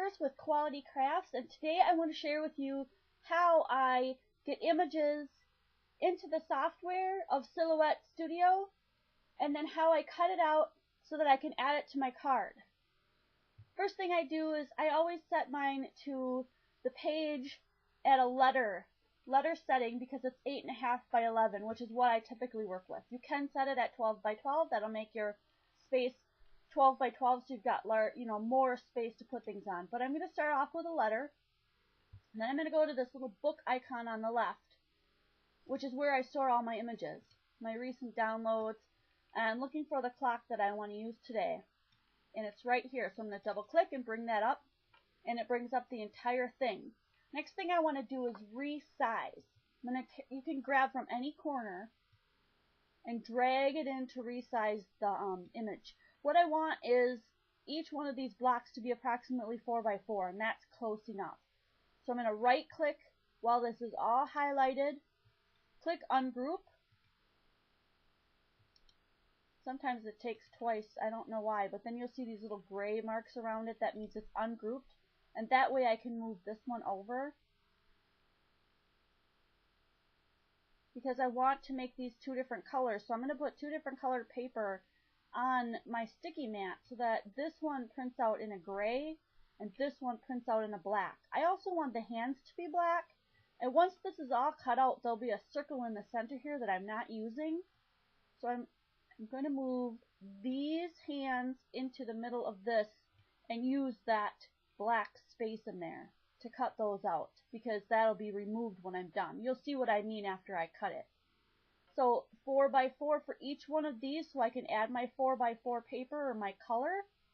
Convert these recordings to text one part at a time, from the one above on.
Colors with Quality Crafts, and today I want to share with you how I get images into the software of Silhouette Studio and then how I cut it out so that I can add it to my card. First thing I do is I always set mine to the page at a letter setting because it's 8.5 by 11, which is what I typically work with. You can set it at 12 by 12. That'll make your space 12 by 12, so you've got more space to put things on. But I'm going to start off with a letter, and then I'm going to go to this little book icon on the left, which is where I store all my images, my recent downloads, and I'm looking for the clock that I want to use today. And it's right here, so I'm going to double click and bring that up, and it brings up the entire thing. Next thing I want to do is resize. You can grab from any corner and drag it in to resize the image. What I want is each one of these blocks to be approximately 4 by 4, and that's close enough. So I'm going to right click while this is all highlighted, click ungroup. Sometimes it takes twice, I don't know why, but then you'll see these little gray marks around it. That means it's ungrouped, and that way I can move this one over because I want to make these two different colors. So I'm going to put two different colored paper on my sticky mat so that this one prints out in a gray and this one prints out in a black. I also want the hands to be black, and once this is all cut out, there'll be a circle in the center here that I'm not using. So I'm going to move these hands into the middle of this and use that black space in there to cut those out, because that'll be removed when I'm done. You'll see what I mean after I cut it. So 4 by 4 for each one of these, so I can add my 4 by 4 paper or my color,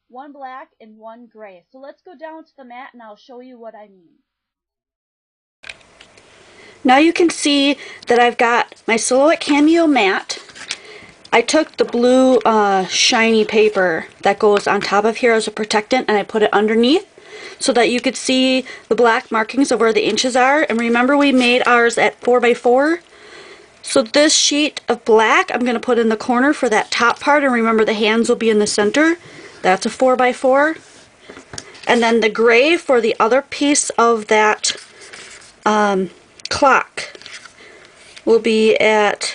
one black and one gray. So let's go down to the mat and I'll show you what I mean. Now you can see that I've got my Silhouette Cameo mat. I took the blue shiny paper that goes on top of here as a protectant and I put it underneath so that you could see the black markings of where the inches are. And remember, we made ours at 4 by 4. So this sheet of black I'm going to put in the corner for that top part, and remember the hands will be in the center. That's a 4 by 4. And then the gray for the other piece of that clock will be at,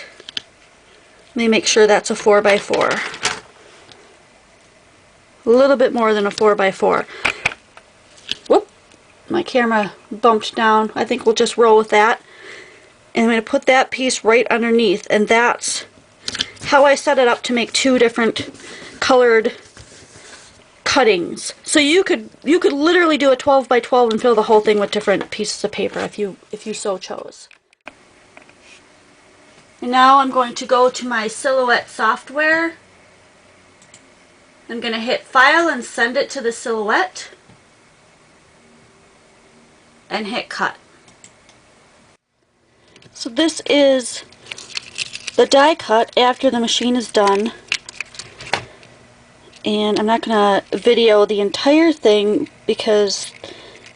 let me make sure that's a 4 by 4. A little bit more than a 4 by 4. Whoop, my camera bumped down. I think we'll just roll with that. And I'm going to put that piece right underneath, and that's how I set it up to make two different colored cuttings. So you could literally do a 12 by 12 and fill the whole thing with different pieces of paper if you so chose. And now I'm going to go to my Silhouette software. I'm going to hit File and send it to the Silhouette and hit Cut. So this is the die cut after the machine is done, and I'm not going to video the entire thing because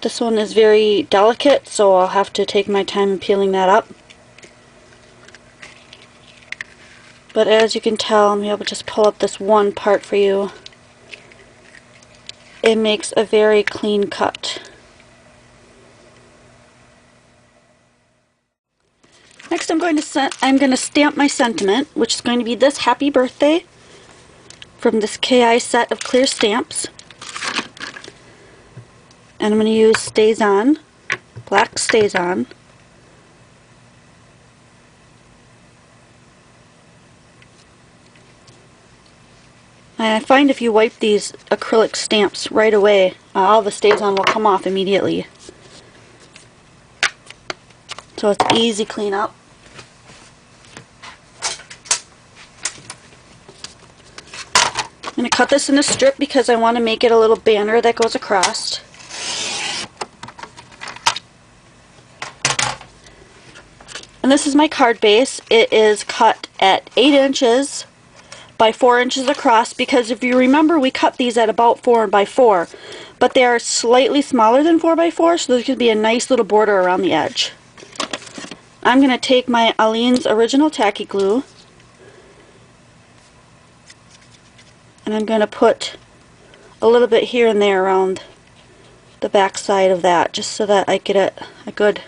this one is very delicate, so I'll have to take my time in peeling that up. But as you can tell, I'm able to just pull up this one part for you. It makes a very clean cut. Next I'm going to stamp my sentiment, which is going to be this happy birthday from this KI set of clear stamps. And I'm going to use Stays On, black Stays On. And I find if you wipe these acrylic stamps right away, all the Stays On will come off immediately. So it's easy cleanup. I'm going to cut this in a strip because I want to make it a little banner that goes across. And this is my card base. It is cut at 8 inches by 4 inches across, because if you remember, we cut these at about 4 by 4, but they are slightly smaller than 4 by 4, so there's going to be a nice little border around the edge. I'm going to take my Aleene's Original Tacky Glue and I'm going to put a little bit here and there around the back side of that, just so that I get a good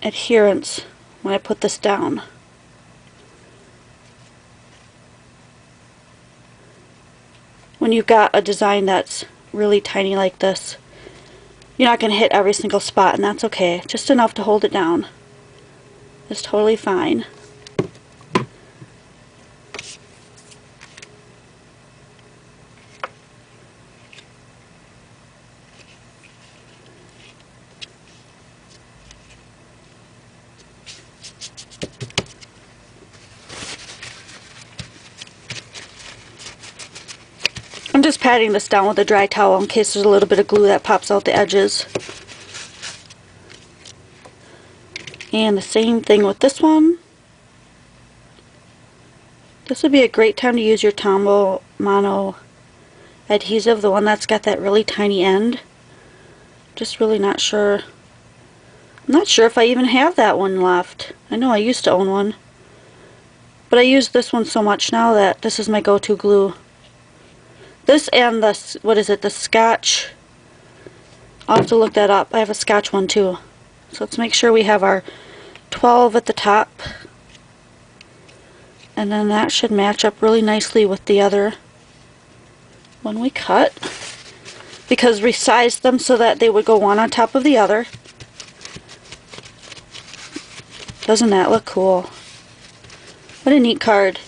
adherence when I put this down. When you've got a design that's really tiny like this, you're not going to hit every single spot, and that's okay. Just enough to hold it down is totally fine. I'm just patting this down with a dry towel in case there's a little bit of glue that pops out the edges. And the same thing with this one. This would be a great time to use your Tombow Mono adhesive, the one that's got that really tiny end. Just really not sure. I'm not sure if I even have that one left. I know I used to own one. But I use this one so much now that this is my go-to glue. This and the, what is it, the Scotch. I'll have to look that up. I have a Scotch one too. So let's make sure we have our 12 at the top. And then that should match up really nicely with the other one we cut. Because we sized them so that they would go one on top of the other. Doesn't that look cool? What a neat card.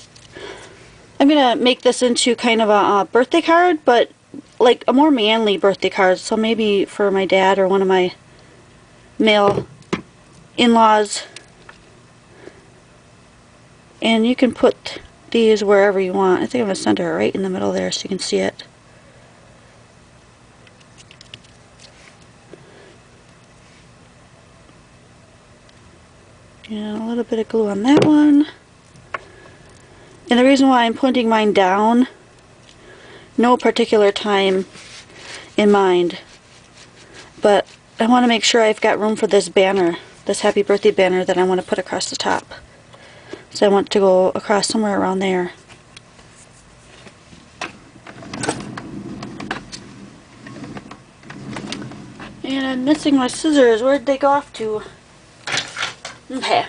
I'm going to make this into kind of a birthday card, but like a more manly birthday card. So maybe for my dad or one of my male in-laws. And you can put these wherever you want. I think I'm going to center it right in the middle there so you can see it. And a little bit of glue on that one. And the reason why I'm putting mine down, no particular time in mind, but I want to make sure I've got room for this banner, this happy birthday banner that I want to put across the top. So I want to go across somewhere around there. And I'm missing my scissors. Where'd they go off to? Okay.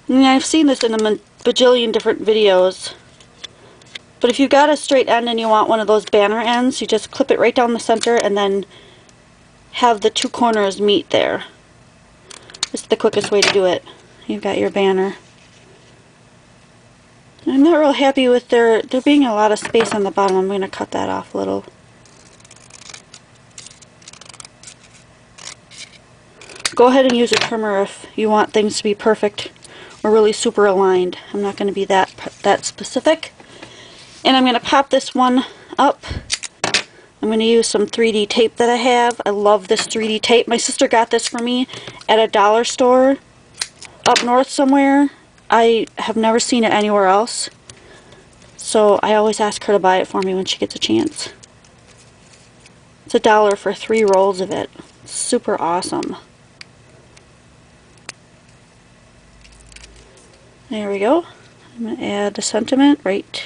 I've seen this in a bajillion different videos. But if you've got a straight end and you want one of those banner ends, you just clip it right down the center and then have the two corners meet there. It's the quickest way to do it. You've got your banner. I'm not real happy with there being a lot of space on the bottom. I'm going to cut that off a little. Go ahead and use a trimmer if you want things to be perfect or really super aligned. I'm not going to be that specific. And I'm going to pop this one up. I'm going to use some 3D tape that I have. I love this 3D tape. My sister got this for me at a dollar store up north somewhere. I have never seen it anywhere else. So I always ask her to buy it for me when she gets a chance. It's $1 for 3 rolls of it. Super awesome. There we go. I'm going to add the sentiment right.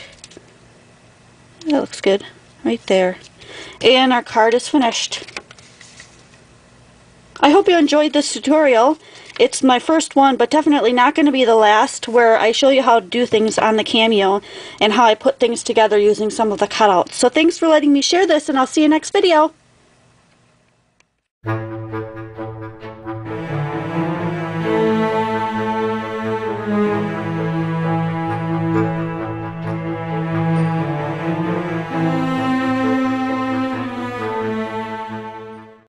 That looks good. Right there. And our card is finished. I hope you enjoyed this tutorial. It's my first one, but definitely not going to be the last, where I show you how to do things on the Cameo and how I put things together using some of the cutouts. So thanks for letting me share this, and I'll see you next video.